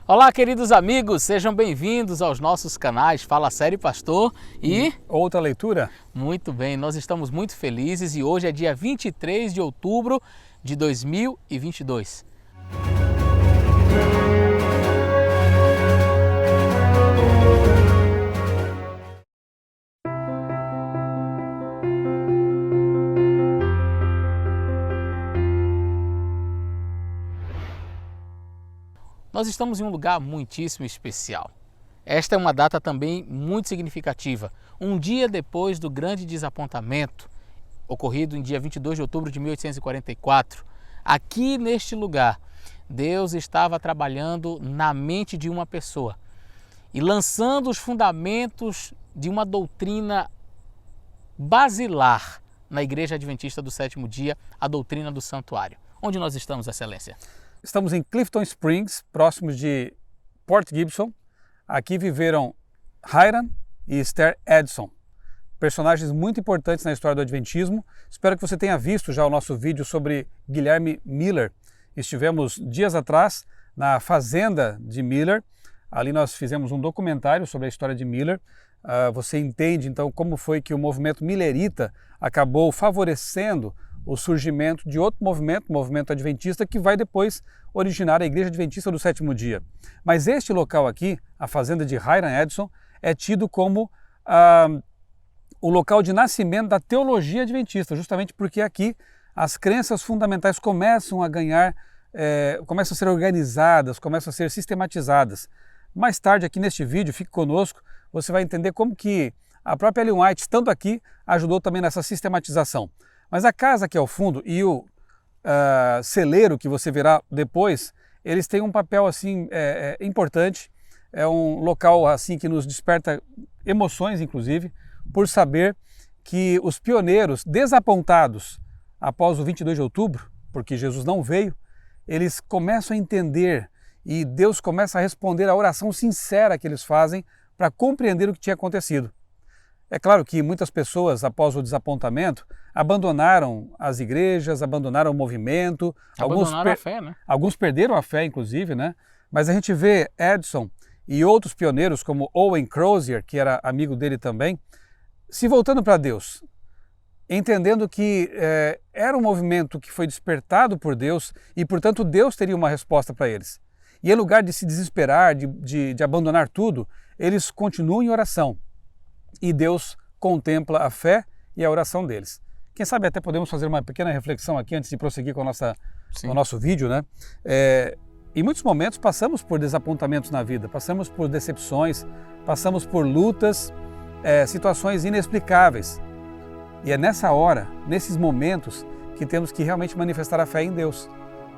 Olá, queridos amigos, sejam bem-vindos aos nossos canais Fala Sério Pastor e Outra leitura. Muito bem, nós estamos muito felizes e hoje é dia 23 de outubro de 2022. Nós estamos em um lugar muitíssimo especial. Esta é uma data também muito significativa. Um dia depois do grande desapontamento ocorrido em dia 22 de outubro de 1844, aqui neste lugar, Deus estava trabalhando na mente de uma pessoa e lançando os fundamentos de uma doutrina basilar na Igreja Adventista do Sétimo Dia, a doutrina do santuário. Onde nós estamos, Excelência? Estamos em Clifton Springs, próximos de Port Gibson. Aqui viveram Hiram e Esther Edson, personagens muito importantes na história do Adventismo. Espero que você tenha visto já o nosso vídeo sobre Guilherme Miller. Estivemos dias atrás na fazenda de Miller. Ali nós fizemos um documentário sobre a história de Miller. Você entende então como foi que o movimento millerita acabou favorecendo o surgimento de outro movimento, o movimento adventista, que vai depois originar a Igreja Adventista do Sétimo Dia. Mas este local aqui, a fazenda de Hiram Edson, é tido como o local de nascimento da teologia adventista, justamente porque aqui as crenças fundamentais começam a ganhar, começam a ser organizadas, começam a ser sistematizadas. Mais tarde aqui neste vídeo, fique conosco, você vai entender como que a própria Ellen White, estando aqui, ajudou também nessa sistematização. Mas a casa aqui ao fundo e o celeiro que você verá depois, eles têm um papel assim importante. É um local assim que nos desperta emoções, inclusive, por saber que os pioneiros desapontados após o 22 de outubro, porque Jesus não veio, eles começam a entender e Deus começa a responder à oração sincera que eles fazem para compreender o que tinha acontecido. É claro que muitas pessoas, após o desapontamento, abandonaram as igrejas, abandonaram o movimento. Abandonaram a fé, né? Alguns perderam a fé, inclusive, né? Mas a gente vê Edson e outros pioneiros, como Owen Crozier, que era amigo dele também, se voltando para Deus, entendendo que era um movimento que foi despertado por Deus e, portanto, Deus teria uma resposta para eles. E em lugar de se desesperar, de abandonar tudo, eles continuam em oração. E Deus contempla a fé e a oração deles. Quem sabe até podemos fazer uma pequena reflexão aqui antes de prosseguir com o nosso vídeo, né? Em muitos momentos passamos por desapontamentos na vida, passamos por decepções, passamos por lutas, situações inexplicáveis. E é nessa hora, nesses momentos, que temos que realmente manifestar a fé em Deus.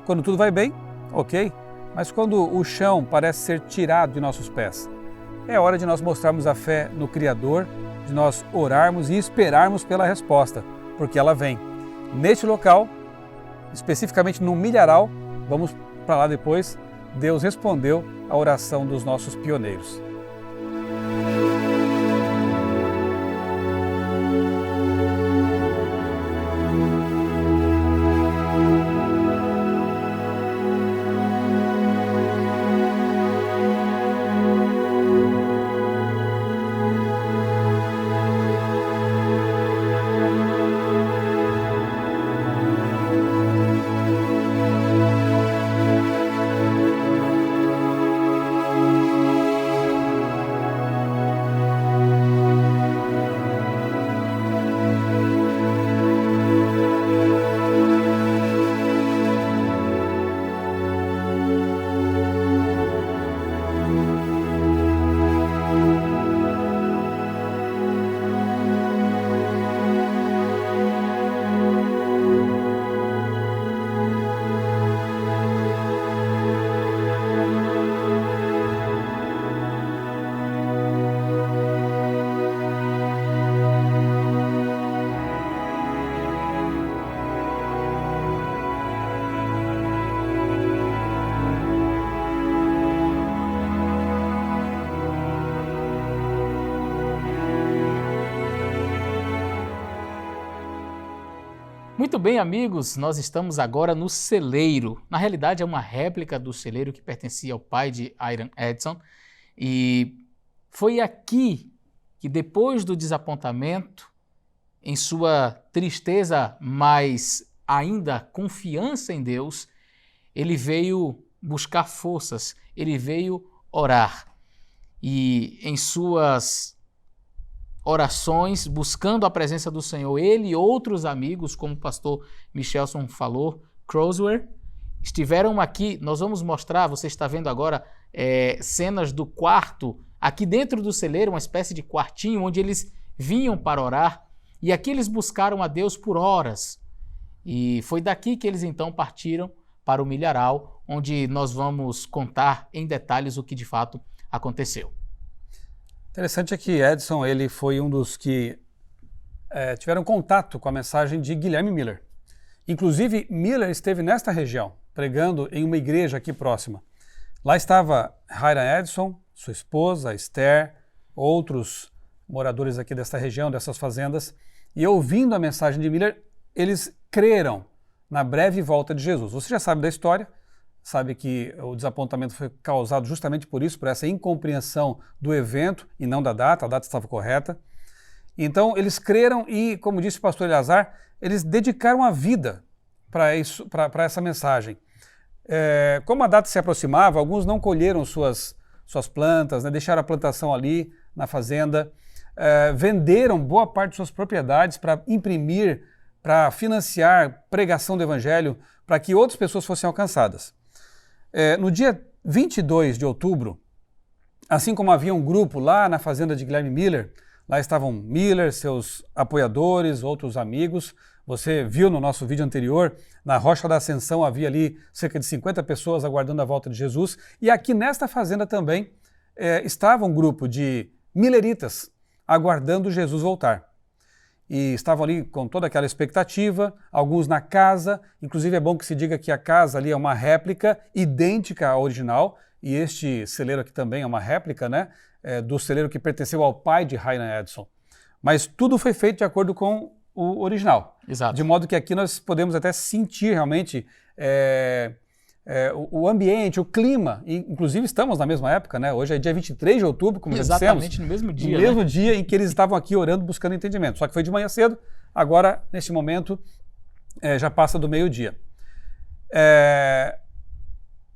Quando tudo vai bem, ok, mas quando o chão parece ser tirado de nossos pés, é hora de nós mostrarmos a fé no Criador, de nós orarmos e esperarmos pela resposta, porque ela vem. Neste local, especificamente no milharal, vamos para lá depois, Deus respondeu à oração dos nossos pioneiros. Muito bem, amigos, nós estamos agora no celeiro. Na realidade, é uma réplica do celeiro que pertencia ao pai de Hiram Edson. E foi aqui que, depois do desapontamento, em sua tristeza, mas ainda confiança em Deus, ele veio buscar forças, ele veio orar. E em suas orações, buscando a presença do Senhor, ele e outros amigos, como o pastor Michelson falou, Croswell, estiveram aqui. Nós vamos mostrar, você está vendo agora, cenas do quarto, aqui dentro do celeiro, uma espécie de quartinho, onde eles vinham para orar, e aqui eles buscaram a Deus por horas. E foi daqui que eles então partiram para o milharal, onde nós vamos contar em detalhes o que de fato aconteceu. Interessante é que Edson ele foi um dos que tiveram contato com a mensagem de Guilherme Miller. Inclusive, Miller esteve nesta região, pregando em uma igreja aqui próxima. Lá estava Hiram Edson, sua esposa, Esther, outros moradores aqui desta região, dessas fazendas, e ouvindo a mensagem de Miller, eles creram na breve volta de Jesus. Você já sabe da história, sabe que o desapontamento foi causado justamente por isso, por essa incompreensão do evento e não da data, a data estava correta. Então eles creram e, como disse o pastor Eleazar, eles dedicaram a vida para essa mensagem. Como a data se aproximava, alguns não colheram suas plantas, né, deixaram a plantação ali na fazenda, venderam boa parte de suas propriedades para imprimir, para financiar pregação do evangelho, para que outras pessoas fossem alcançadas. No dia 22 de outubro, assim como havia um grupo lá na fazenda de Guilherme Miller, lá estavam Miller, seus apoiadores, outros amigos. Você viu no nosso vídeo anterior, na Rocha da Ascensão havia ali cerca de 50 pessoas aguardando a volta de Jesus. E aqui nesta fazenda também estava um grupo de milleritas aguardando Jesus voltar. E estavam ali com toda aquela expectativa, alguns na casa, inclusive é bom que se diga que a casa ali é uma réplica idêntica à original, e este celeiro aqui também é uma réplica, né, do celeiro que pertenceu ao pai de Hiram Edson. Mas tudo foi feito de acordo com o original. Exato. De modo que aqui nós podemos até sentir realmente o ambiente, o clima, e, inclusive estamos na mesma época, né? Hoje é dia 23 de outubro, como já dissemos. Exatamente, no mesmo dia. No mesmo dia em que eles estavam aqui orando, buscando entendimento. Só que foi de manhã cedo, agora, neste momento, já passa do meio-dia.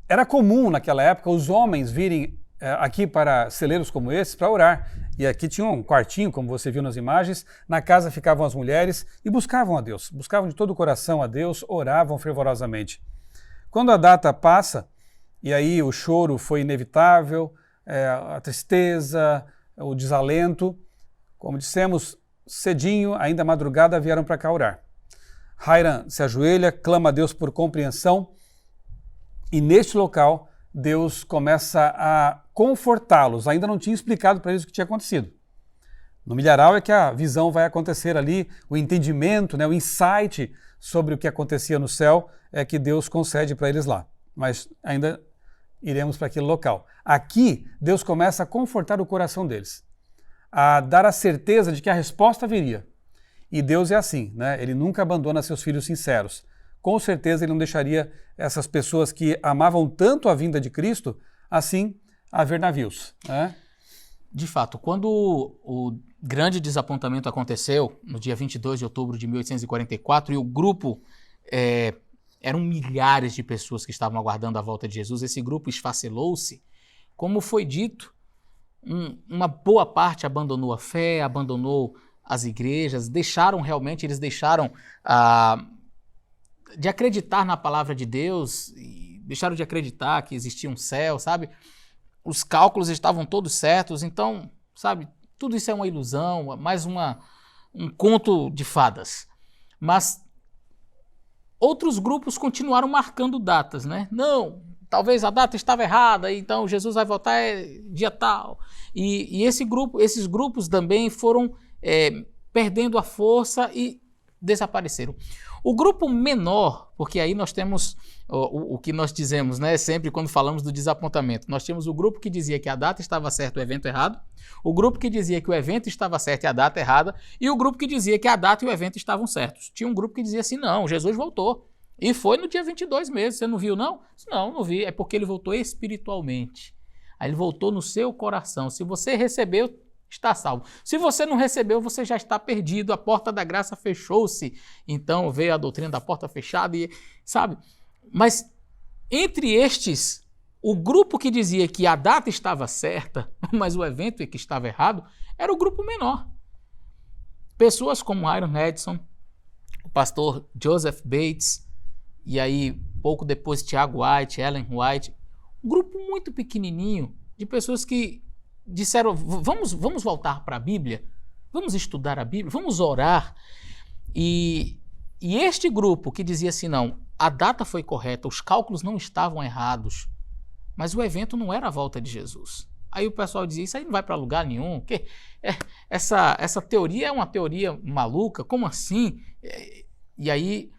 Era comum naquela época os homens virem aqui para celeiros como esses para orar. E aqui tinha um quartinho, como você viu nas imagens, na casa ficavam as mulheres e buscavam a Deus, buscavam de todo o coração a Deus, oravam fervorosamente. Quando a data passa, e aí o choro foi inevitável, a tristeza, o desalento, como dissemos, cedinho, ainda madrugada, vieram para cá orar. Hiram se ajoelha, clama a Deus por compreensão, e neste local Deus começa a confortá-los. Ainda não tinha explicado para eles o que tinha acontecido. No milharal é que a visão vai acontecer ali, o entendimento, né, o insight sobre o que acontecia no céu é que Deus concede para eles lá. Mas ainda iremos para aquele local. Aqui, Deus começa a confortar o coração deles, a dar a certeza de que a resposta viria. E Deus é assim, né? Ele nunca abandona seus filhos sinceros. Com certeza ele não deixaria essas pessoas que amavam tanto a vinda de Cristo, assim, haver navios, né? De fato, quando o grande desapontamento aconteceu, no dia 22 de outubro de 1844, e o grupo, eram milhares de pessoas que estavam aguardando a volta de Jesus, esse grupo esfacelou-se, como foi dito, uma boa parte abandonou a fé, abandonou as igrejas, eles deixaram de acreditar na palavra de Deus, e deixaram de acreditar que existia um céu, sabe? Os cálculos estavam todos certos, então, sabe, tudo isso é uma ilusão, mais um conto de fadas. Mas outros grupos continuaram marcando datas, né? Não, talvez a data estava errada, então Jesus vai voltar dia tal. E esses grupos também foram perdendo a força e desapareceram. O grupo menor, porque aí nós temos o que nós dizemos, né, sempre quando falamos do desapontamento, nós tínhamos o grupo que dizia que a data estava certa e o evento errado, o grupo que dizia que o evento estava certo e a data errada, e o grupo que dizia que a data e o evento estavam certos. Tinha um grupo que dizia assim, não, Jesus voltou. E foi no dia 22 mesmo, você não viu não? Não vi, é porque ele voltou espiritualmente. Aí ele voltou no seu coração. Se você recebeu, está salvo. Se você não recebeu, você já está perdido. A porta da graça fechou-se. Então veio a doutrina da porta fechada e, sabe? Mas entre estes, o grupo que dizia que a data estava certa, mas o evento é que estava errado, era o grupo menor. Pessoas como Iron Edson, o pastor Joseph Bates, e aí pouco depois Tiago White, Ellen White, um grupo muito pequenininho de pessoas que disseram, vamos voltar para a Bíblia, vamos estudar a Bíblia, vamos orar. E este grupo que dizia assim, não, a data foi correta, os cálculos não estavam errados, mas o evento não era a volta de Jesus. Aí o pessoal dizia, isso aí não vai para lugar nenhum, que essa teoria é uma teoria maluca, como assim? E aí,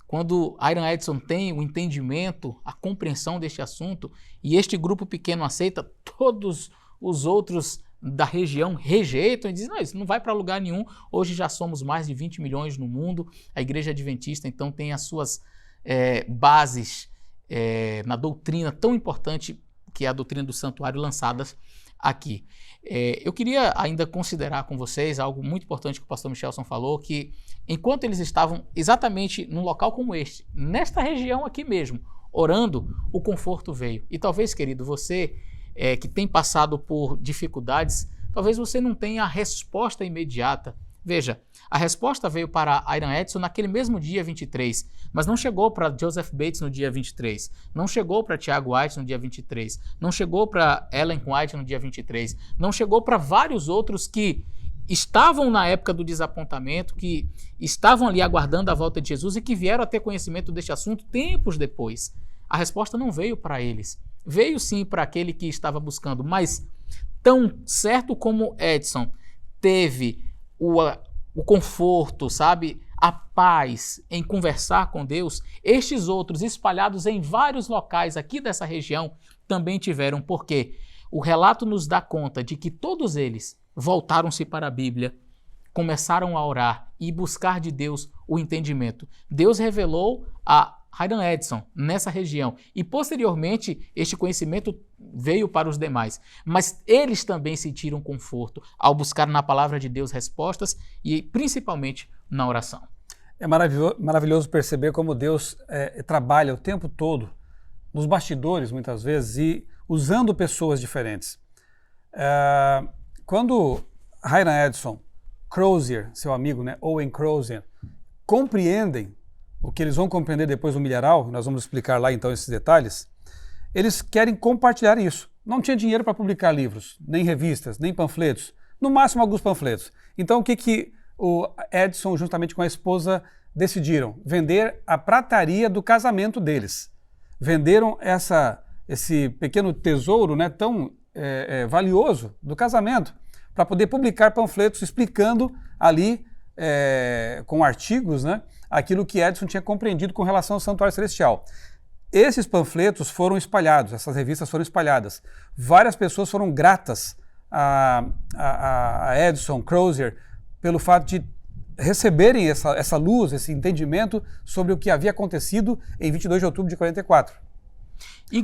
quando Iron Edson tem o entendimento, a compreensão deste assunto, e este grupo pequeno aceita, todos os outros da região rejeitam e dizem, não, isso não vai para lugar nenhum. Hoje já somos mais de 20 milhões no mundo, a Igreja Adventista então tem as suas bases na doutrina tão importante que é a doutrina do santuário lançadas aqui. Eu queria ainda considerar com vocês algo muito importante que o pastor Michelson falou, que enquanto eles estavam exatamente num local como este, nesta região aqui mesmo, orando, o conforto veio. E talvez, querido, você que tem passado por dificuldades, talvez você não tenha a resposta imediata. Veja, a resposta veio para Iron Edson naquele mesmo dia 23, mas não chegou para Joseph Bates no dia 23, não chegou para Tiago White no dia 23, não chegou para Ellen White no dia 23, não chegou para vários outros que estavam na época do desapontamento, que estavam ali aguardando a volta de Jesus e que vieram a ter conhecimento deste assunto tempos depois. A resposta não veio para eles. Veio sim para aquele que estava buscando, mas tão certo como Edson teve o conforto, sabe, a paz em conversar com Deus, estes outros espalhados em vários locais aqui dessa região também tiveram, porque o relato nos dá conta de que todos eles voltaram-se para a Bíblia, começaram a orar e buscar de Deus o entendimento. Deus revelou a Iron Edson nessa região e posteriormente este conhecimento veio para os demais, mas eles também sentiram conforto ao buscar na palavra de Deus respostas e principalmente na oração. É maravilhoso perceber como Deus trabalha o tempo todo nos bastidores muitas vezes e usando pessoas diferentes. Quando Hiram Edson, Crozier, seu amigo, né, Owen Crozier, compreendem o que eles vão compreender depois do milharal, nós vamos explicar lá então esses detalhes, eles querem compartilhar isso. Não tinha dinheiro para publicar livros, nem revistas, nem panfletos, no máximo alguns panfletos. Então o que o Edson, juntamente com a esposa, decidiram? Vender a prataria do casamento deles. Venderam esse pequeno tesouro, né, tão valioso do casamento, para poder publicar panfletos explicando ali, com artigos, né, aquilo que Edson tinha compreendido com relação ao Santuário Celestial. Esses panfletos foram espalhados, essas revistas foram espalhadas. Várias pessoas foram gratas a Edson, Crozier, pelo fato de receberem essa luz, esse entendimento sobre o que havia acontecido em 22 de outubro de 44.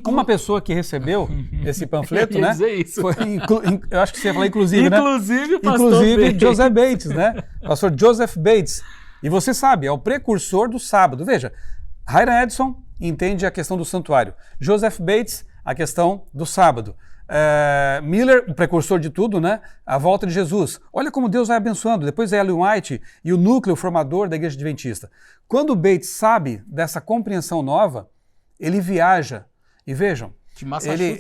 Uma pessoa que recebeu esse panfleto, né? Foi, eu acho que você ia falar inclusive, né? Inclusive o pastor Bates. Joseph Bates, né? Pastor Joseph Bates. E você sabe, é o precursor do sábado. Veja, Hiram Edson entende a questão do santuário. Joseph Bates, a questão do sábado. Miller, o precursor de tudo, né? A volta de Jesus. Olha como Deus vai abençoando. Depois é Ellen White e o núcleo formador da Igreja Adventista. Quando Bates sabe dessa compreensão nova, ele viaja. E vejam,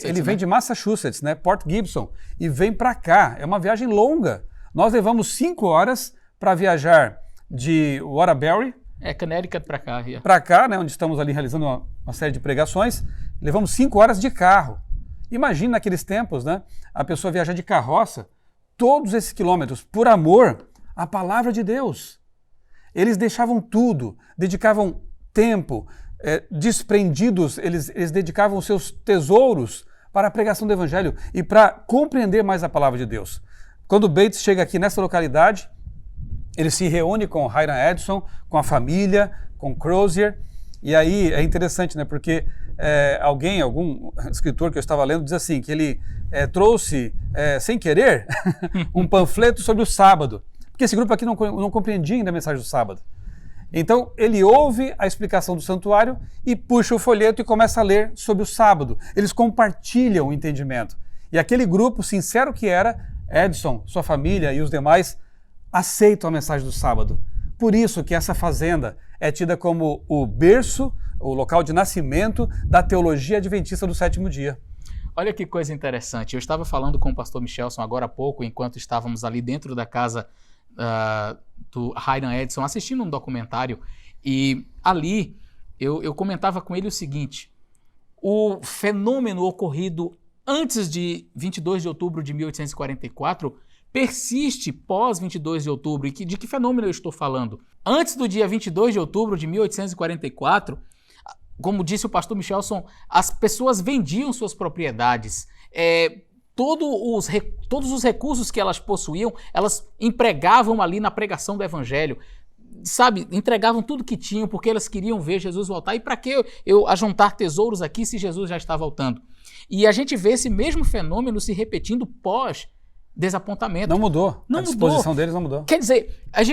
ele vem de Massachusetts, né? Port Gibson, e vem para cá. É uma viagem longa. Nós levamos 5 horas para viajar de Waterbury, Connecticut para cá. Para cá, né, onde estamos ali realizando uma série de pregações, levamos 5 horas de carro. Imagina naqueles tempos, né, a pessoa viajar de carroça todos esses quilômetros por amor à palavra de Deus. Eles deixavam tudo, dedicavam tempo, desprendidos, eles dedicavam os seus tesouros para a pregação do Evangelho e para compreender mais a palavra de Deus. Quando Bates chega aqui nessa localidade, ele se reúne com Hiram Edson, com a família, com Crozier, e aí é interessante, né, porque algum escritor que eu estava lendo diz assim, que ele trouxe, sem querer, um panfleto sobre o sábado, porque esse grupo aqui não compreendia ainda a mensagem do sábado. Então ele ouve a explicação do santuário e puxa o folheto e começa a ler sobre o sábado. Eles compartilham o entendimento. E aquele grupo, sincero que era, Edson, sua família e os demais, aceitam a mensagem do sábado. Por isso que essa fazenda é tida como o berço, o local de nascimento da teologia adventista do sétimo dia. Olha que coisa interessante. Eu estava falando com o pastor Michelson agora há pouco, enquanto estávamos ali dentro da casa do Hiram Edson, assistindo um documentário, e ali eu comentava com ele o seguinte: o fenômeno ocorrido antes de 22 de outubro de 1844 persiste pós 22 de outubro. E de que fenômeno eu estou falando? Antes do dia 22 de outubro de 1844, como disse o pastor Michelson, as pessoas vendiam suas propriedades. Todos os recursos que elas possuíam, elas empregavam ali na pregação do Evangelho. Sabe, entregavam tudo que tinham porque elas queriam ver Jesus voltar. E para que eu ajuntar tesouros aqui se Jesus já está voltando? E a gente vê esse mesmo fenômeno se repetindo pós-desapontamento. Não mudou. A disposição deles não mudou. Quer dizer, a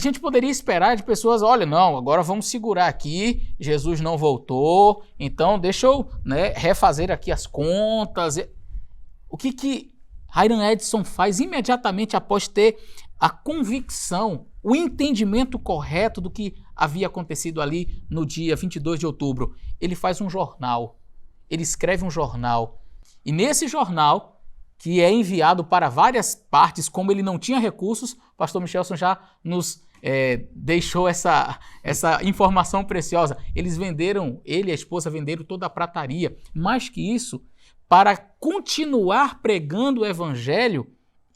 gente poderia esperar de pessoas, olha, não, agora vamos segurar aqui, Jesus não voltou, então deixa eu refazer aqui as contas. O que Hiram Edson faz imediatamente após ter a convicção, o entendimento correto do que havia acontecido ali no dia 22 de outubro? Ele faz um jornal, ele escreve um jornal, e nesse jornal, que é enviado para várias partes, como ele não tinha recursos, o pastor Michelson já nos deixou essa informação preciosa. Eles venderam, ele e a esposa venderam toda a prataria. Mais que isso, para continuar pregando o Evangelho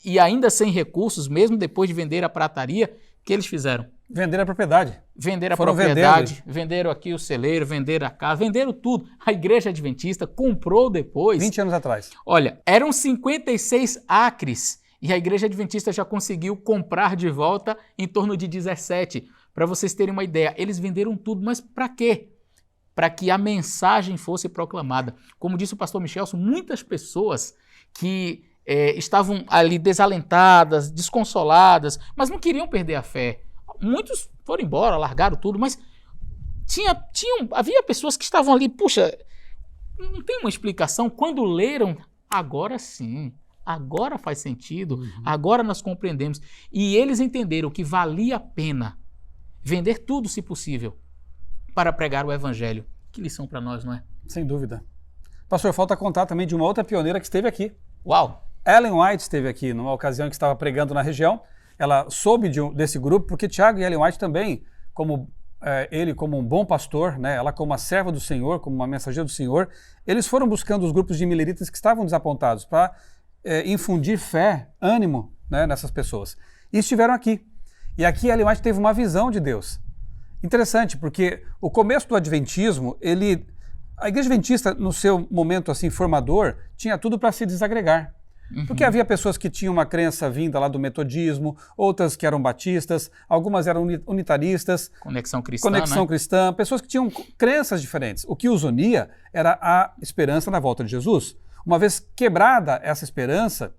e ainda sem recursos, mesmo depois de vender a prataria, o que eles fizeram? Venderam a propriedade. Venderam a propriedade, venderam aqui o celeiro, venderam a casa, venderam tudo. A Igreja Adventista comprou depois. 20 anos atrás. Olha, eram 56 acres e a Igreja Adventista já conseguiu comprar de volta em torno de 17. Para vocês terem uma ideia, eles venderam tudo, mas para quê? Para que a mensagem fosse proclamada. Como disse o pastor Michelson, muitas pessoas que estavam ali desalentadas, desconsoladas, mas não queriam perder a fé. Muitos foram embora, largaram tudo, mas havia pessoas que estavam ali, puxa, não tem uma explicação. Quando leram, agora sim, agora faz sentido, agora nós compreendemos. E eles entenderam que valia a pena vender tudo, se possível, para pregar o Evangelho. Que lição para nós, não é? Sem dúvida. Pastor, falta contar também de uma outra pioneira que esteve aqui. Uau! Ellen White esteve aqui numa ocasião em que estava pregando na região. Ela soube desse grupo porque Tiago e Ellen White também, ele como um bom pastor, né, ela como uma serva do Senhor, como uma mensageira do Senhor, eles foram buscando os grupos de mileritas que estavam desapontados para infundir fé, ânimo, né, nessas pessoas. E estiveram aqui. E aqui Ellen White teve uma visão de Deus. Interessante, porque o começo do Adventismo, a Igreja Adventista, no seu momento assim formador, tinha tudo para se desagregar. Porque havia pessoas que tinham uma crença vinda lá do metodismo, outras que eram batistas, algumas eram unitaristas. Conexão cristã, pessoas que tinham crenças diferentes. O que os unia era a esperança na volta de Jesus. Uma vez quebrada essa esperança,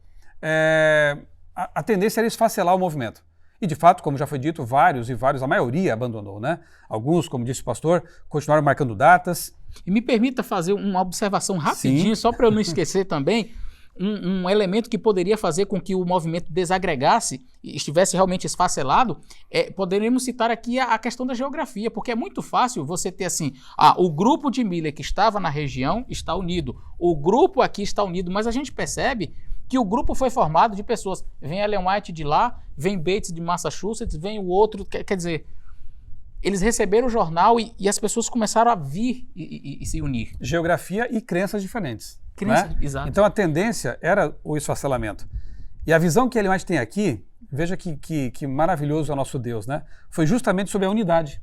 a tendência era esfacelar o movimento. E de fato, como já foi dito, a maioria abandonou, né? Alguns, como disse o pastor, continuaram marcando datas. E me permita fazer uma observação rapidinho, só para eu não esquecer também. Um elemento que poderia fazer com que o movimento desagregasse e estivesse realmente esfacelado, poderíamos citar aqui a questão da geografia, porque é muito fácil você ter assim, o grupo de Miller que estava na região está unido, o grupo aqui está unido, mas a gente percebe que o grupo foi formado de pessoas, vem Ellen White de lá, vem Bates de Massachusetts, vem o outro, quer dizer, eles receberam o jornal e as pessoas começaram a vir e se unir. Geografia e crenças diferentes. Né? Exato. Então a tendência era o esfacelamento. E a visão que Ellen White tem aqui, veja que maravilhoso é o nosso Deus, né? Foi justamente sobre a unidade.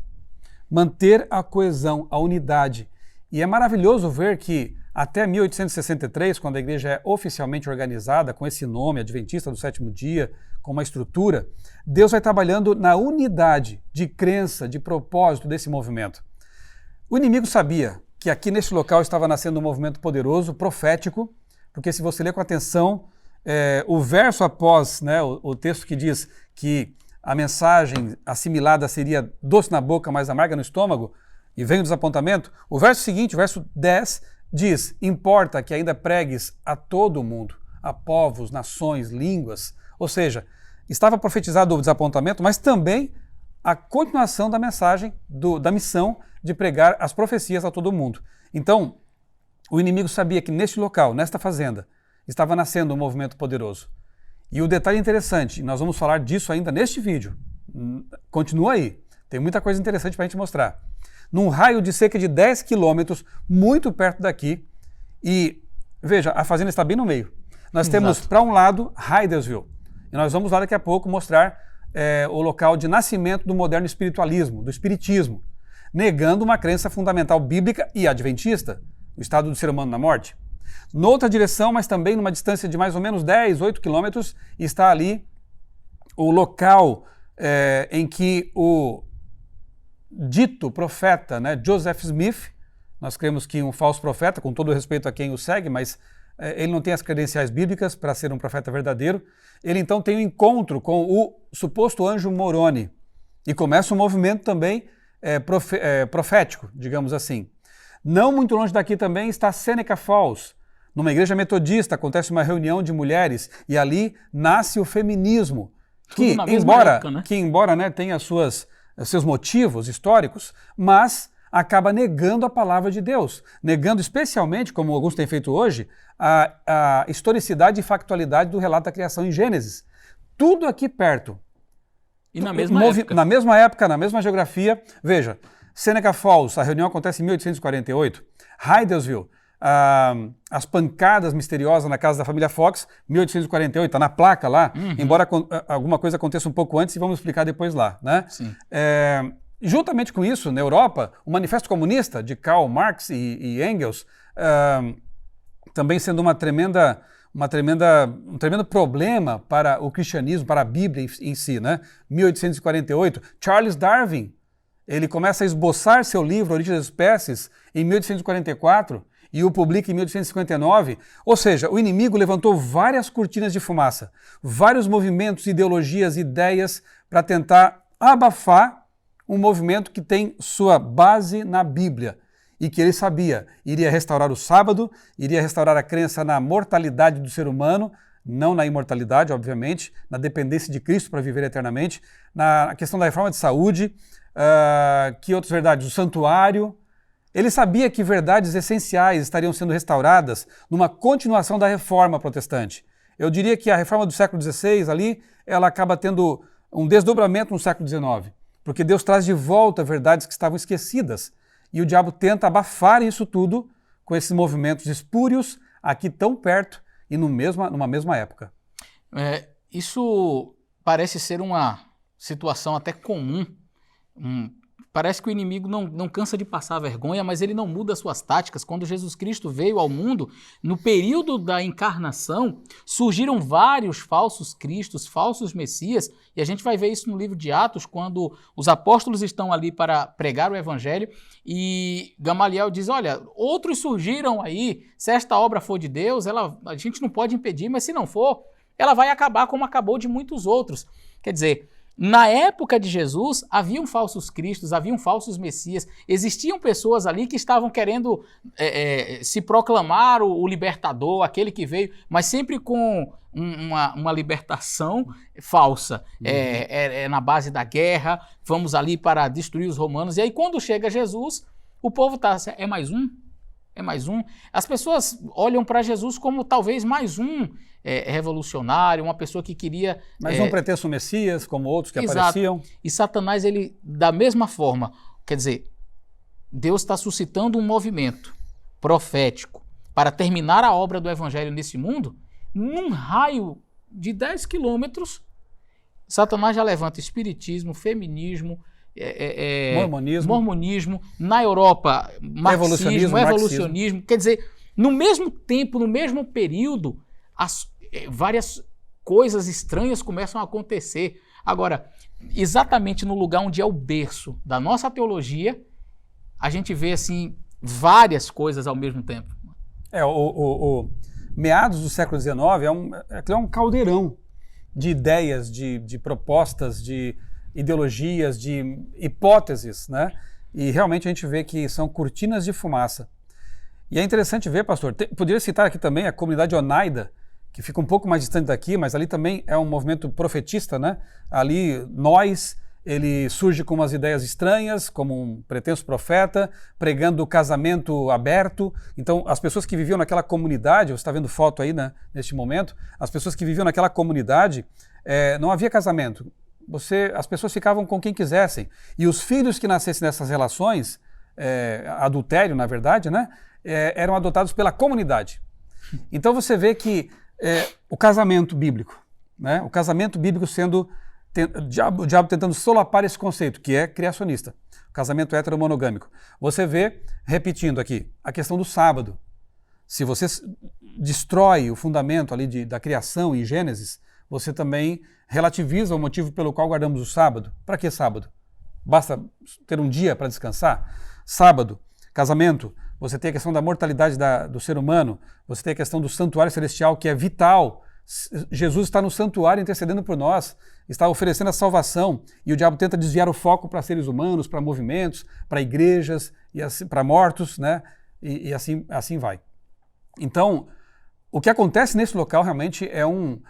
Manter a coesão, a unidade. E é maravilhoso ver que até 1863, quando a igreja é oficialmente organizada com esse nome, Adventista do Sétimo Dia, com uma estrutura, Deus vai trabalhando na unidade de crença, de propósito desse movimento. O inimigo sabia que aqui neste local estava nascendo um movimento poderoso, profético, porque se você ler com atenção, o verso após, né, o texto que diz que a mensagem assimilada seria doce na boca, mas amarga no estômago, e vem o desapontamento, o verso seguinte, o verso 10, diz: importa que ainda pregues a todo o mundo, a povos, nações, línguas. Ou seja, estava profetizado o desapontamento, mas também a continuação da mensagem, da missão de pregar as profecias a todo mundo. Então, o inimigo sabia que neste local, nesta fazenda, estava nascendo um movimento poderoso. E o detalhe interessante, nós vamos falar disso ainda neste vídeo, continua aí, tem muita coisa interessante para a gente mostrar. Num raio de cerca de 10 quilômetros, muito perto daqui, e veja, a fazenda está bem no meio. Nós temos para um lado Hydesville, e nós vamos lá daqui a pouco mostrar o local de nascimento do moderno espiritualismo, do espiritismo, negando uma crença fundamental bíblica e adventista, o estado do ser humano na morte. Noutra direção, mas também numa distância de mais ou menos 10, 8 quilômetros, está ali o local em que o dito profeta, né, Joseph Smith, nós cremos que um falso profeta, com todo o respeito a quem o segue, mas ele não tem as credenciais bíblicas para ser um profeta verdadeiro, ele então tem um encontro com o suposto anjo Moroni e começa um movimento também profético, digamos assim. Não muito longe daqui também está Seneca Falls. Numa igreja metodista acontece uma reunião de mulheres e ali nasce o feminismo, que embora né, tenha seus motivos históricos, mas acaba negando a palavra de Deus, negando especialmente, como alguns têm feito hoje, a historicidade e factualidade do relato da criação em Gênesis. Tudo aqui perto. E na mesma época. Na mesma época, na mesma geografia. Veja, Seneca Falls, a reunião acontece em 1848. Hydesville, as pancadas misteriosas na casa da família Fox, 1848, está na placa lá, embora alguma coisa aconteça um pouco antes e vamos explicar depois lá, né? Sim. Juntamente com isso, na Europa, o Manifesto Comunista de Karl Marx e Engels, também sendo um tremendo problema para o cristianismo, para a Bíblia em si, né? 1848, Charles Darwin, ele começa a esboçar seu livro Origem das Espécies em 1844 e o publica em 1859, ou seja, o inimigo levantou várias cortinas de fumaça, vários movimentos, ideologias, ideias para tentar abafar um movimento que tem sua base na Bíblia e que ele sabia iria restaurar o sábado, iria restaurar a crença na mortalidade do ser humano, não na imortalidade, obviamente, na dependência de Cristo para viver eternamente, na questão da reforma de saúde, que outras verdades? O santuário. Ele sabia que verdades essenciais estariam sendo restauradas numa continuação da reforma protestante. Eu diria que a reforma do século XVI ali, ela acaba tendo um desdobramento no século XIX, porque Deus traz de volta verdades que estavam esquecidas e o diabo tenta abafar isso tudo com esses movimentos espúrios aqui tão perto e numa mesma época. Isso parece ser uma situação até comum. Parece que o inimigo não cansa de passar vergonha, mas ele não muda suas táticas. Quando Jesus Cristo veio ao mundo, no período da encarnação, surgiram vários falsos cristos, falsos messias, e a gente vai ver isso no livro de Atos, quando os apóstolos estão ali para pregar o evangelho, e Gamaliel diz, olha, outros surgiram aí, se esta obra for de Deus, a gente não pode impedir, mas se não for, ela vai acabar como acabou de muitos outros. Quer dizer, na época de Jesus, haviam falsos cristos, haviam falsos messias, existiam pessoas ali que estavam querendo se proclamar o libertador, aquele que veio, mas sempre com uma libertação falsa. Na base da guerra, vamos ali para destruir os romanos, e aí quando chega Jesus, o povo está, é mais um? É mais um? As pessoas olham para Jesus como talvez mais um revolucionário, uma pessoa que queria... Mas um pretenso Messias, como outros que exato. apareciam. E Satanás, ele, da mesma forma, quer dizer, Deus está suscitando um movimento profético para terminar a obra do evangelho nesse mundo, num raio de 10 quilômetros, Satanás já levanta espiritismo, feminismo, mormonismo, na Europa, marxismo, evolucionismo. Quer dizer, no mesmo tempo, no mesmo período, várias coisas estranhas começam a acontecer. Agora, exatamente no lugar onde é o berço da nossa teologia, a gente vê assim várias coisas ao mesmo tempo. Meados do século XIX é um caldeirão de ideias, de propostas, de ideologias, de hipóteses, né? E realmente a gente vê que são cortinas de fumaça. E é interessante ver, pastor, poderia citar aqui também a comunidade Oneida, que fica um pouco mais distante daqui, mas ali também é um movimento profetista, né? Ali, ele surge com umas ideias estranhas, como um pretenso profeta, pregando o casamento aberto. Então, as pessoas que viviam naquela comunidade, você está vendo foto aí, né, neste momento, as pessoas que viviam naquela comunidade, não havia casamento. As pessoas ficavam com quem quisessem. E os filhos que nascessem nessas relações, adultério, na verdade, né, eram adotados pela comunidade. Então, você vê que o casamento bíblico, né, o casamento bíblico o diabo tentando solapar esse conceito, que é criacionista, o casamento heteromonogâmico. Você vê, repetindo aqui, a questão do sábado. Se você destrói o fundamento ali da criação em Gênesis, você também relativiza o motivo pelo qual guardamos o sábado. Para que sábado? Basta ter um dia para descansar? Sábado, casamento, você tem a questão da mortalidade do ser humano, você tem a questão do santuário celestial, que é vital. Jesus está no santuário intercedendo por nós, está oferecendo a salvação, e o diabo tenta desviar o foco para seres humanos, para movimentos, para igrejas, e assim, para mortos, né? E assim vai. Então, o que acontece nesse local realmente é um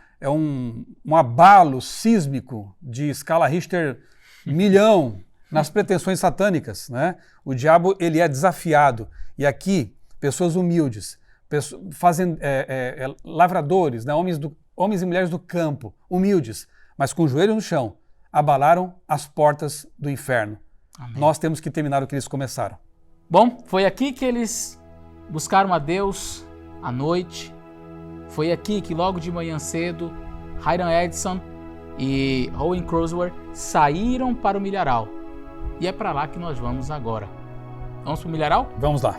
abalo sísmico de escala Richter 1.000.000 nas pretensões satânicas, né? O diabo, ele é desafiado, e aqui, pessoas humildes, lavradores, né, homens e mulheres do campo, humildes, mas com o joelho no chão, abalaram as portas do inferno. Amém. Nós temos que terminar o que eles começaram. Bom, foi aqui que eles buscaram a Deus à noite. Foi aqui que logo de manhã cedo, Hiram Edson e Owen Crozier saíram para o milharal. E é para lá que nós vamos agora. Vamos para o milharal? Vamos lá.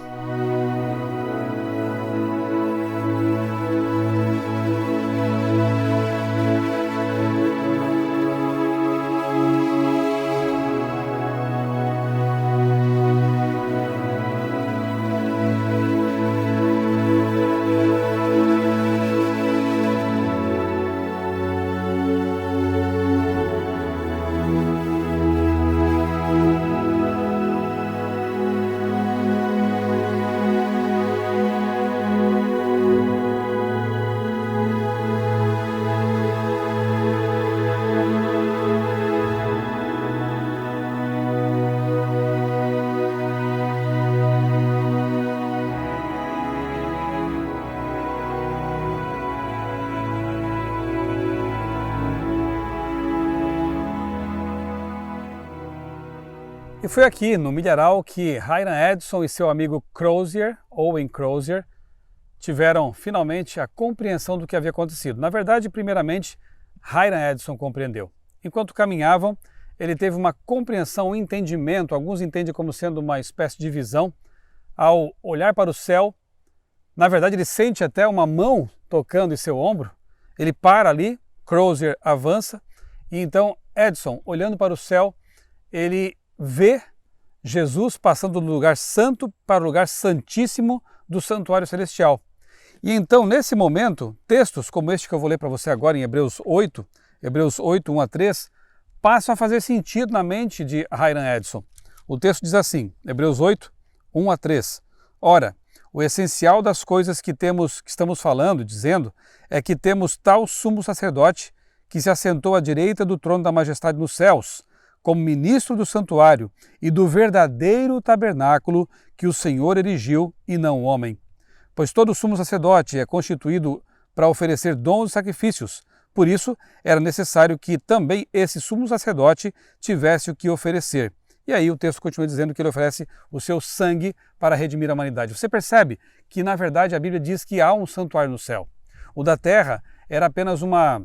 E foi aqui, no milharal, que Hiram Edson e seu amigo Owen Crozier, tiveram finalmente a compreensão do que havia acontecido. Na verdade, primeiramente, Hiram Edson compreendeu. Enquanto caminhavam, ele teve uma compreensão, um entendimento, alguns entendem como sendo uma espécie de visão, ao olhar para o céu. Na verdade, ele sente até uma mão tocando em seu ombro. Ele para ali, Crozier avança, e então Edson, olhando para o céu, ele vê Jesus passando do lugar santo para o lugar santíssimo do santuário celestial. E então, nesse momento, textos como este que eu vou ler para você agora em Hebreus 8, 1 a 3, passam a fazer sentido na mente de Hiram Edson. O texto diz assim, Hebreus 8, 1 a 3. Ora, o essencial das coisas que estamos falando, dizendo, é que temos tal sumo sacerdote que se assentou à direita do trono da majestade nos céus, como ministro do santuário e do verdadeiro tabernáculo que o Senhor erigiu e não o homem. Pois todo sumo sacerdote é constituído para oferecer dons e sacrifícios. Por isso, era necessário que também esse sumo sacerdote tivesse o que oferecer. E aí o texto continua dizendo que ele oferece o seu sangue para redimir a humanidade. Você percebe que, na verdade, a Bíblia diz que há um santuário no céu. O da terra era apenas uma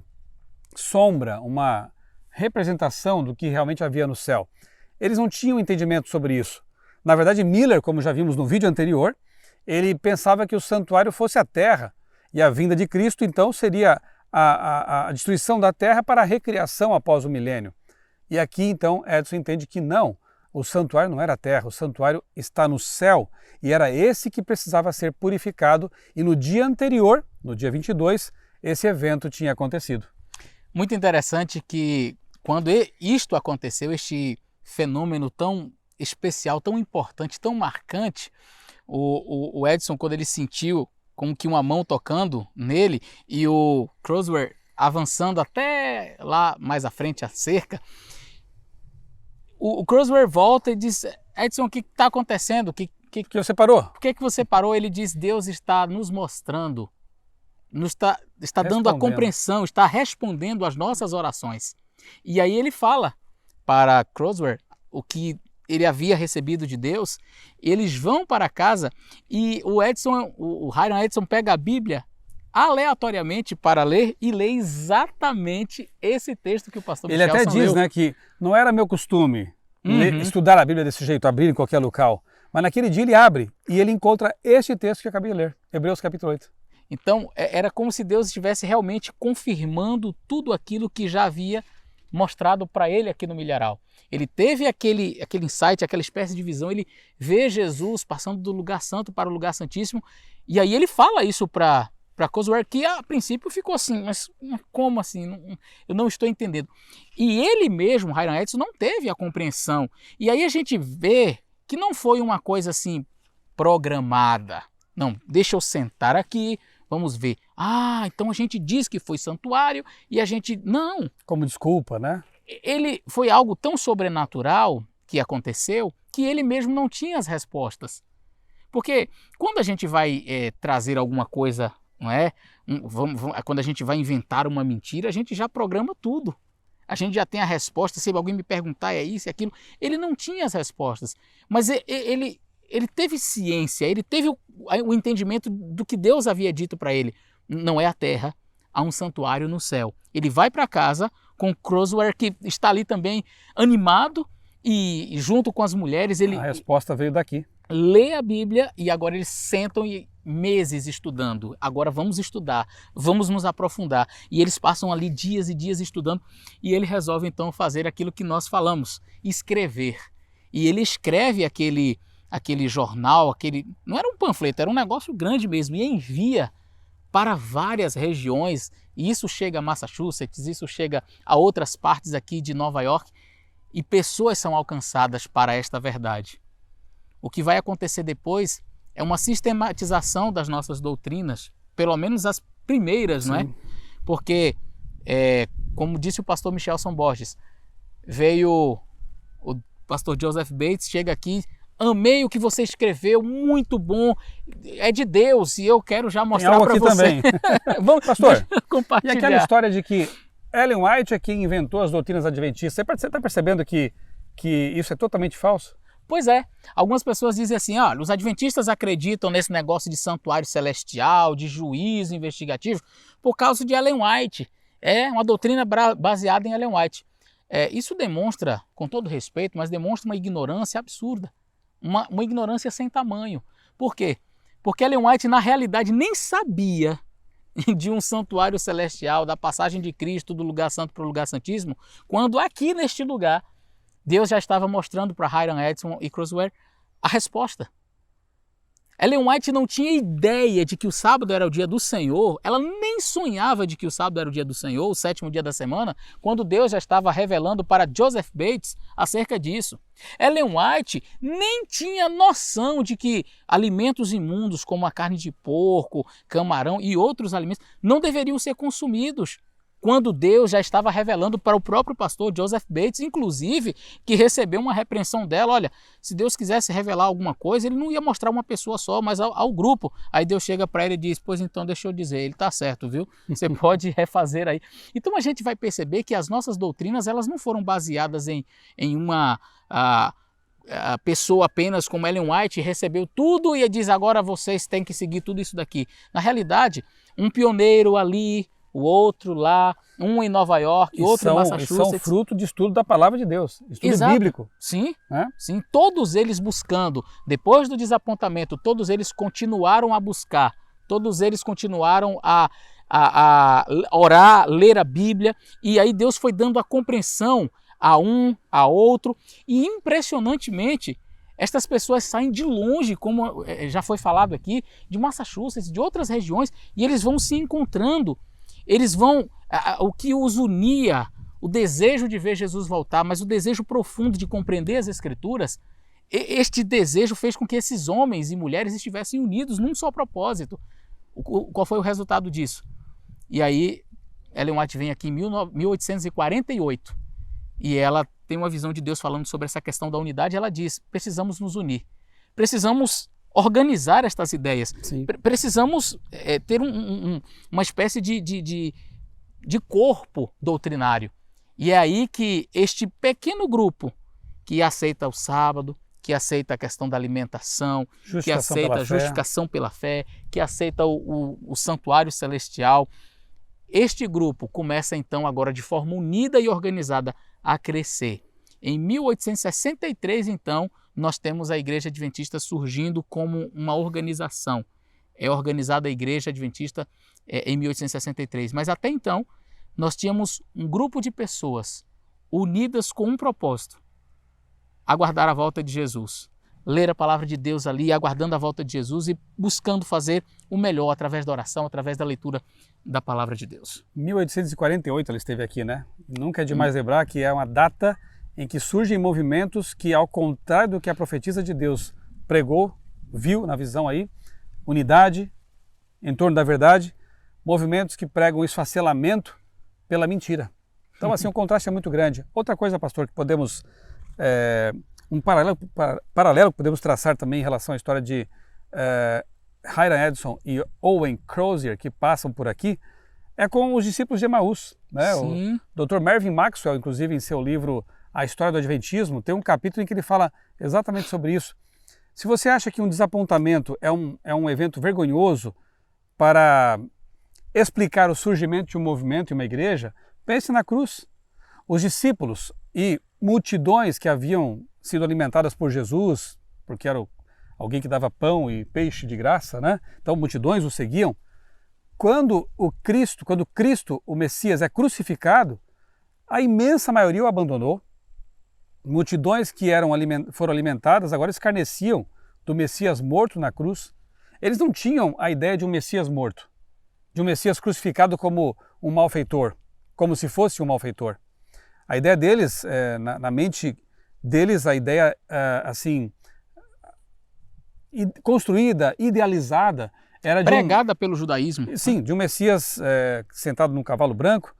sombra, uma representação do que realmente havia no céu. Eles não tinham entendimento sobre isso. Na verdade, Miller, como já vimos no vídeo anterior, ele pensava que o santuário fosse a terra e a vinda de Cristo, então, seria a destruição da terra para a recriação após o milênio. E aqui, então, Edson entende que não, o santuário não era a terra, o santuário está no céu e era esse que precisava ser purificado e no dia anterior, no dia 22, esse evento tinha acontecido. Muito interessante que quando isto aconteceu, este fenômeno tão especial, tão importante, tão marcante, o Edson, quando ele sentiu como que uma mão tocando nele e o Croswell avançando até lá mais à frente, a cerca, o Croswell volta e diz: Edson, o que está acontecendo? Que você parou? Por que você parou? Ele diz: Deus está nos mostrando, está dando a compreensão, está respondendo às nossas orações. E aí ele fala para Croswell o que ele havia recebido de Deus. Eles vão para casa e o Hiram Edson pega a Bíblia aleatoriamente para ler e lê exatamente esse texto que o pastor Michelson leu. Ele até diz, né, que não era meu costume estudar a Bíblia desse jeito, abrir em qualquer local. Mas naquele dia ele abre e ele encontra este texto que eu acabei de ler, Hebreus capítulo 8. Então era como se Deus estivesse realmente confirmando tudo aquilo que já havia mostrado para ele aqui no milharal. Ele teve aquele insight, aquela espécie de visão, ele vê Jesus passando do lugar santo para o lugar santíssimo, e aí ele fala isso para Croswell, que a princípio ficou assim, mas como assim? Eu não estou entendendo. E ele mesmo, Hiram Edson, não teve a compreensão. E aí a gente vê que não foi uma coisa assim programada. Não, deixa eu sentar aqui, vamos ver. Ah, então a gente diz que foi santuário e a gente... Não. Como desculpa, né? Ele foi algo tão sobrenatural que aconteceu que ele mesmo não tinha as respostas. Porque quando a gente vai trazer alguma coisa, não é? Quando a gente vai inventar uma mentira, a gente já programa tudo. A gente já tem a resposta, se alguém me perguntar é isso, é aquilo. Ele não tinha as respostas, mas ele teve ciência, ele teve o entendimento do que Deus havia dito para ele. Não é a terra, há um santuário no céu. Ele vai para casa com Croswell, que está ali também animado, e junto com as mulheres ele... A resposta veio daqui. Lê a Bíblia e agora eles sentam meses estudando. Agora vamos estudar, vamos nos aprofundar. E eles passam ali dias e dias estudando e ele resolve então fazer aquilo que nós falamos, escrever. E ele escreve aquele jornal, não era um panfleto, era um negócio grande mesmo, e envia para várias regiões. E isso chega a Massachusetts, isso chega a outras partes aqui de Nova York, e pessoas são alcançadas para esta verdade. O que vai acontecer depois é uma sistematização das nossas doutrinas, pelo menos as primeiras, não é? Porque, como disse o pastor Michelson Borges, veio o pastor Joseph Bates, chega aqui: amei o que você escreveu, muito bom, é de Deus e eu quero já mostrar para você. Também. Vamos, pastor, compartilhar. E aquela história de que Ellen White é quem inventou as doutrinas adventistas, você está percebendo que isso é totalmente falso? Pois é, algumas pessoas dizem assim: olha, os adventistas acreditam nesse negócio de santuário celestial, de juízo investigativo, por causa de Ellen White. É uma doutrina baseada em Ellen White. Isso demonstra, com todo respeito, mas demonstra uma ignorância absurda. Uma ignorância sem tamanho. Por quê? Porque Ellen White, na realidade, nem sabia de um santuário celestial, da passagem de Cristo do lugar santo para o lugar santíssimo, quando aqui neste lugar, Deus já estava mostrando para Hiram Edson e Croswell a resposta. Ellen White não tinha ideia de que o sábado era o dia do Senhor, ela nem sonhava de que o sábado era o dia do Senhor, o sétimo dia da semana, quando Deus já estava revelando para Joseph Bates acerca disso. Ellen White nem tinha noção de que alimentos imundos como a carne de porco, camarão e outros alimentos não deveriam ser consumidos, quando Deus já estava revelando para o próprio pastor Joseph Bates, inclusive, que recebeu uma repreensão dela. Olha, se Deus quisesse revelar alguma coisa, ele não ia mostrar uma pessoa só, mas ao grupo. Aí Deus chega para ele e diz: pois então, deixa eu dizer, ele está certo, viu? Você pode refazer aí. Então a gente vai perceber que as nossas doutrinas, elas não foram baseadas em uma a pessoa apenas como Ellen White recebeu tudo e diz: agora vocês têm que seguir tudo isso daqui. Na realidade, um pioneiro ali, o outro lá, um em Nova York, outro em Massachusetts. São fruto de estudo da palavra de Deus, estudo Exato. bíblico. Sim, né? Sim, todos eles buscando, depois do desapontamento, todos eles continuaram a buscar, todos eles continuaram a orar, ler a Bíblia, e aí Deus foi dando a compreensão a um, a outro, e impressionantemente, estas pessoas saem de longe, como já foi falado aqui, de Massachusetts, de outras regiões, e eles vão se encontrando, eles vão, o que os unia, o desejo de ver Jesus voltar, mas o desejo profundo de compreender as Escrituras, este desejo fez com que esses homens e mulheres estivessem unidos num só propósito. Qual foi o resultado disso? E aí, Ellen White vem aqui em 1848, e ela tem uma visão de Deus falando sobre essa questão da unidade. Ela diz: precisamos nos unir, precisamos organizar estas ideias, precisamos ter uma espécie de corpo doutrinário. E é aí que este pequeno grupo que aceita o sábado, que aceita a questão da alimentação, que aceita a justificação pela fé, que aceita o santuário celestial, este grupo começa então agora de forma unida e organizada a crescer. Em 1863, então, nós temos a Igreja Adventista surgindo como uma organização. É organizada a Igreja Adventista em 1863, mas até então nós tínhamos um grupo de pessoas unidas com um propósito: aguardar a volta de Jesus, ler a palavra de Deus ali, aguardando a volta de Jesus e buscando fazer o melhor através da oração, através da leitura da palavra de Deus. 1848 ela esteve aqui, né? Nunca é demais lembrar que é uma data em que surgem movimentos que, ao contrário do que a profetisa de Deus pregou, viu na visão aí, unidade em torno da verdade, movimentos que pregam o esfacelamento pela mentira. Então, assim, o contraste é muito grande. Outra coisa, pastor, que podemos... um paralelo que podemos traçar também em relação à história de Hiram Edson e Owen Crozier, que passam por aqui, é com os discípulos de Emaús. Né? O Dr. Mervyn Maxwell, inclusive, em seu livro A História do Adventismo, tem um capítulo em que ele fala exatamente sobre isso. Se você acha que um desapontamento é um evento vergonhoso para explicar o surgimento de um movimento e uma igreja, pense na cruz. Os discípulos e multidões que haviam sido alimentadas por Jesus, porque era alguém que dava pão e peixe de graça, né? Então multidões o seguiam. Quando Cristo, o Messias, é crucificado, a imensa maioria o abandonou. Multidões que foram alimentadas agora escarneciam do Messias morto na cruz. Eles não tinham a ideia de um Messias morto, de um Messias crucificado como um malfeitor, como se fosse um malfeitor. A ideia deles, na mente deles, a ideia assim, construída, idealizada, era pregada pelo judaísmo. Sim, de um Messias sentado num cavalo branco,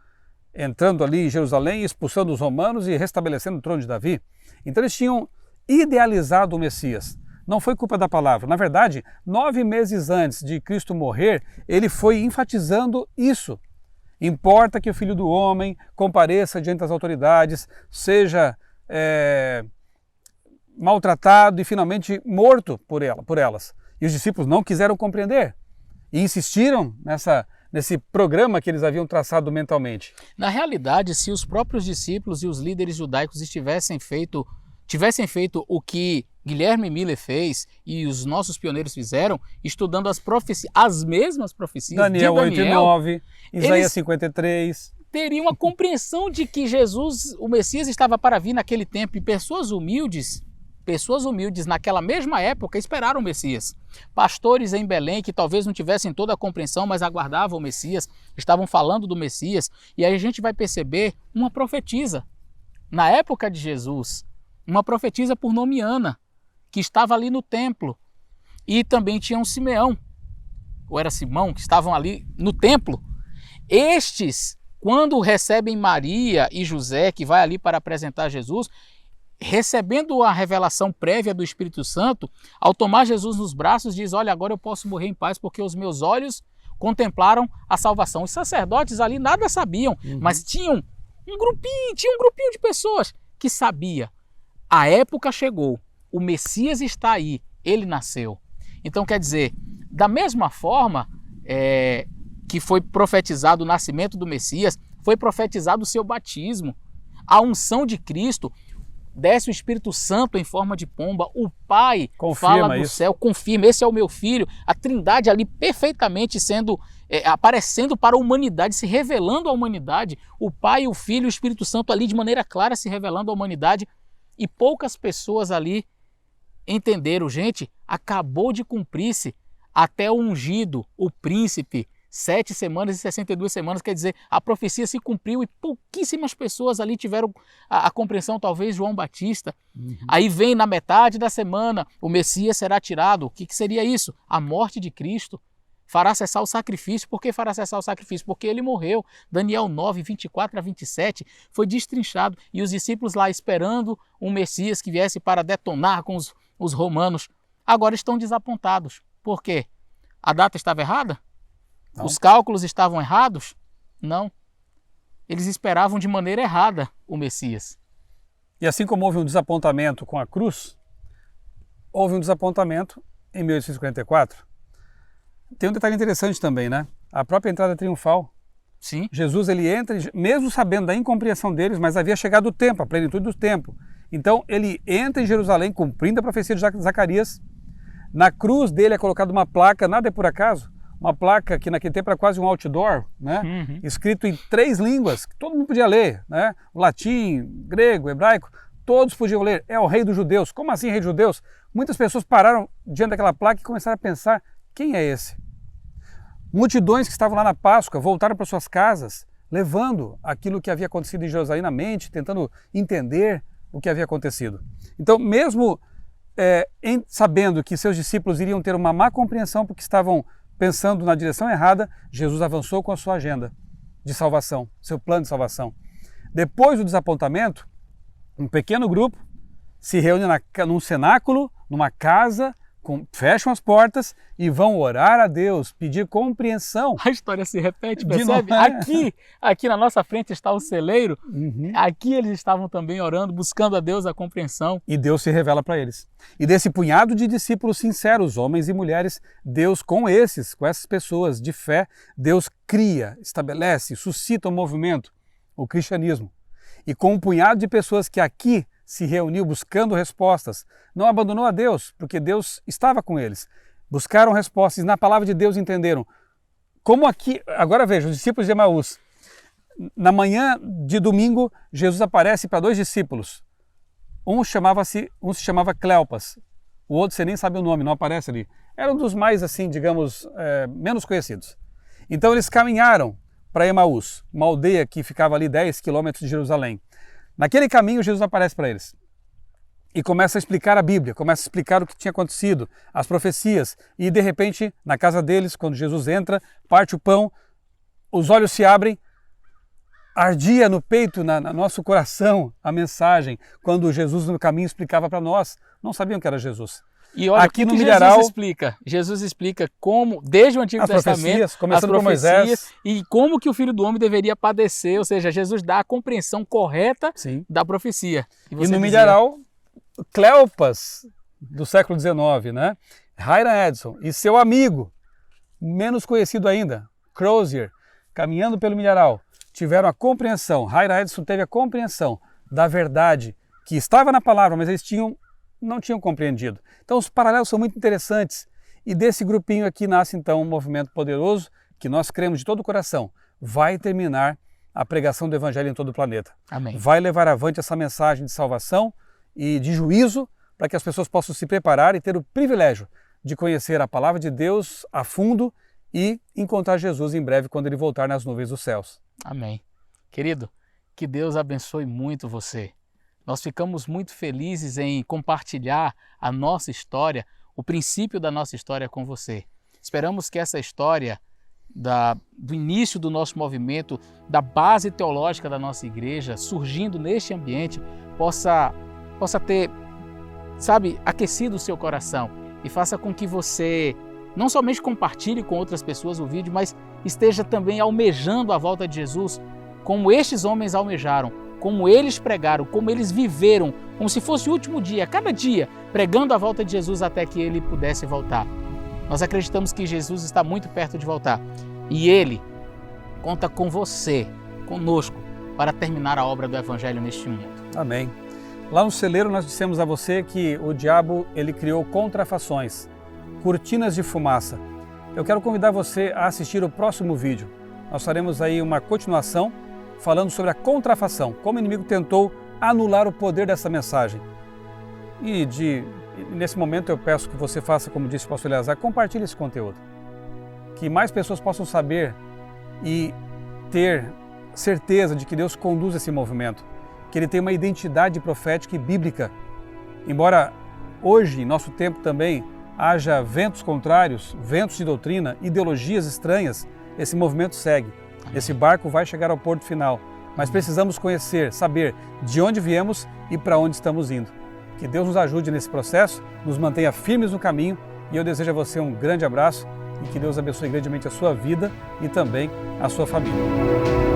entrando ali em Jerusalém, expulsando os romanos e restabelecendo o trono de Davi. Então eles tinham idealizado o Messias. Não foi culpa da palavra. Na verdade, 9 meses antes de Cristo morrer, ele foi enfatizando isso. Importa que o Filho do Homem compareça diante das autoridades, seja maltratado e finalmente morto por elas. E os discípulos não quiseram compreender e insistiram nesse programa que eles haviam traçado mentalmente. Na realidade, se os próprios discípulos e os líderes judaicos tivessem feito o que Guilherme Miller fez e os nossos pioneiros fizeram, estudando as mesmas profecias Daniel de Daniel 8:9, Isaías 53... teriam a compreensão de que Jesus, o Messias, estava para vir naquele tempo, e pessoas humildes naquela mesma época esperaram o Messias. Pastores em Belém que talvez não tivessem toda a compreensão, mas aguardavam o Messias, estavam falando do Messias, e aí a gente vai perceber uma profetisa na época de Jesus, uma profetisa por nome Ana, que estava ali no templo, e também tinha um Simeão, ou era Simão, que estavam ali no templo. Estes, quando recebem Maria e José, que vai ali para apresentar Jesus, recebendo a revelação prévia do Espírito Santo, ao tomar Jesus nos braços, diz: olha, agora eu posso morrer em paz, porque os meus olhos contemplaram a salvação. Os sacerdotes ali nada sabiam, mas tinham um grupinho de pessoas que sabia. A época chegou, o Messias está aí, ele nasceu. Então quer dizer, da mesma forma que foi profetizado o nascimento do Messias, foi profetizado o seu batismo. A unção de Cristo, desce o Espírito Santo em forma de pomba, o Pai fala do céu, confirma, esse é o meu filho, a Trindade ali perfeitamente sendo, aparecendo para a humanidade, se revelando à humanidade, o Pai, o Filho e o Espírito Santo ali de maneira clara se revelando à humanidade, e poucas pessoas ali entenderam, gente, acabou de cumprir-se até o ungido, o príncipe, 7 semanas e 62 semanas, quer dizer, a profecia se cumpriu e pouquíssimas pessoas ali tiveram a compreensão, talvez João Batista. Aí vem na metade da semana, o Messias será tirado. O que seria isso? A morte de Cristo. Fará cessar o sacrifício. Por que fará cessar o sacrifício? Porque ele morreu. Daniel 9, 24 a 27 foi destrinchado e os discípulos lá esperando um Messias que viesse para detonar com os romanos, agora estão desapontados. Por quê? A data estava errada? Não. Os cálculos estavam errados? Não. Eles esperavam de maneira errada o Messias. E assim como houve um desapontamento com a cruz, houve um desapontamento em 1844. Tem um detalhe interessante também, né? A própria entrada triunfal. Sim. Jesus, ele entra, mesmo sabendo da incompreensão deles, mas havia chegado o tempo, a plenitude do tempo. Então, ele entra em Jerusalém, cumprindo a profecia de Zacarias. Na cruz dele é colocada uma placa, nada é por acaso, uma placa que naquele tempo era quase um outdoor, né? Escrito em 3 línguas, que todo mundo podia ler, né? O latim, grego, hebraico, todos podiam ler. É o rei dos judeus. Como assim rei dos judeus? Muitas pessoas pararam diante daquela placa e começaram a pensar, quem é esse? Multidões que estavam lá na Páscoa voltaram para suas casas, levando aquilo que havia acontecido em Jerusalém na mente, tentando entender o que havia acontecido. Então, mesmo sabendo que seus discípulos iriam ter uma má compreensão porque estavam pensando na direção errada, Jesus avançou com a sua agenda de salvação, seu plano de salvação. Depois do desapontamento, um pequeno grupo se reúne num cenáculo, numa casa, fecham as portas e vão orar a Deus, pedir compreensão. A história se repete, percebe? Aqui na nossa frente está o celeiro, aqui eles estavam também orando, buscando a Deus a compreensão. E Deus se revela para eles. E desse punhado de discípulos sinceros, homens e mulheres, Deus com essas pessoas de fé, Deus cria, estabelece, suscita um movimento, o cristianismo. E com um punhado de pessoas que aqui se reuniu buscando respostas, não abandonou a Deus, porque Deus estava com eles. Buscaram respostas e na palavra de Deus entenderam. Como aqui, agora veja, os discípulos de Emaús. Na manhã de domingo, Jesus aparece para 2 discípulos. Um se chamava Cleopas, o outro você nem sabe o nome, não aparece ali. Era um dos mais, assim, digamos, menos conhecidos. Então eles caminharam para Emaús, uma aldeia que ficava ali 10 quilômetros de Jerusalém. Naquele caminho, Jesus aparece para eles e começa a explicar a Bíblia, começa a explicar o que tinha acontecido, as profecias. E de repente, na casa deles, quando Jesus entra, parte o pão, os olhos se abrem, ardia no peito, no nosso coração, a mensagem, quando Jesus no caminho explicava para nós. Não sabiam que era Jesus. E olha, aqui no Milharal, Jesus explica como, desde o Antigo Testamento, começando com Moisés, e como que o Filho do Homem deveria padecer, ou seja, Jesus dá a compreensão correta da profecia. E no Milharal, Cleopas, do século XIX, né? Hiram Edson e seu amigo, menos conhecido ainda, Crozier, caminhando pelo Milharal, tiveram a compreensão, Hiram Edson teve a compreensão da verdade que estava na palavra, mas eles não tinham compreendido. Então os paralelos são muito interessantes e desse grupinho aqui nasce então um movimento poderoso que nós cremos de todo o coração. Vai terminar a pregação do Evangelho em todo o planeta. Amém. Vai levar avante essa mensagem de salvação e de juízo para que as pessoas possam se preparar e ter o privilégio de conhecer a palavra de Deus a fundo e encontrar Jesus em breve quando ele voltar nas nuvens dos céus. Amém. Querido, que Deus abençoe muito você. Nós ficamos muito felizes em compartilhar a nossa história, o princípio da nossa história com você. Esperamos que essa história do início do nosso movimento, da base teológica da nossa igreja, surgindo neste ambiente, possa ter, aquecido o seu coração e faça com que você não somente compartilhe com outras pessoas o vídeo, mas esteja também almejando a volta de Jesus, como estes homens almejaram, como eles pregaram, como eles viveram, como se fosse o último dia, cada dia, pregando a volta de Jesus até que ele pudesse voltar. Nós acreditamos que Jesus está muito perto de voltar. E Ele conta com você, conosco, para terminar a obra do Evangelho neste mundo. Amém. Lá no celeiro nós dissemos a você que o diabo ele criou contrafações, cortinas de fumaça. Eu quero convidar você a assistir o próximo vídeo. Nós faremos aí uma continuação falando sobre a contrafação, como o inimigo tentou anular o poder dessa mensagem. E nesse momento eu peço que você faça, como disse o pastor Eleazar, compartilhe esse conteúdo. Que mais pessoas possam saber e ter certeza de que Deus conduz esse movimento, que ele tem uma identidade profética e bíblica. Embora hoje, em nosso tempo também, haja ventos contrários, ventos de doutrina, ideologias estranhas, esse movimento segue. Esse barco vai chegar ao porto final, mas precisamos conhecer, saber de onde viemos e para onde estamos indo. Que Deus nos ajude nesse processo, nos mantenha firmes no caminho e eu desejo a você um grande abraço e que Deus abençoe grandemente a sua vida e também a sua família.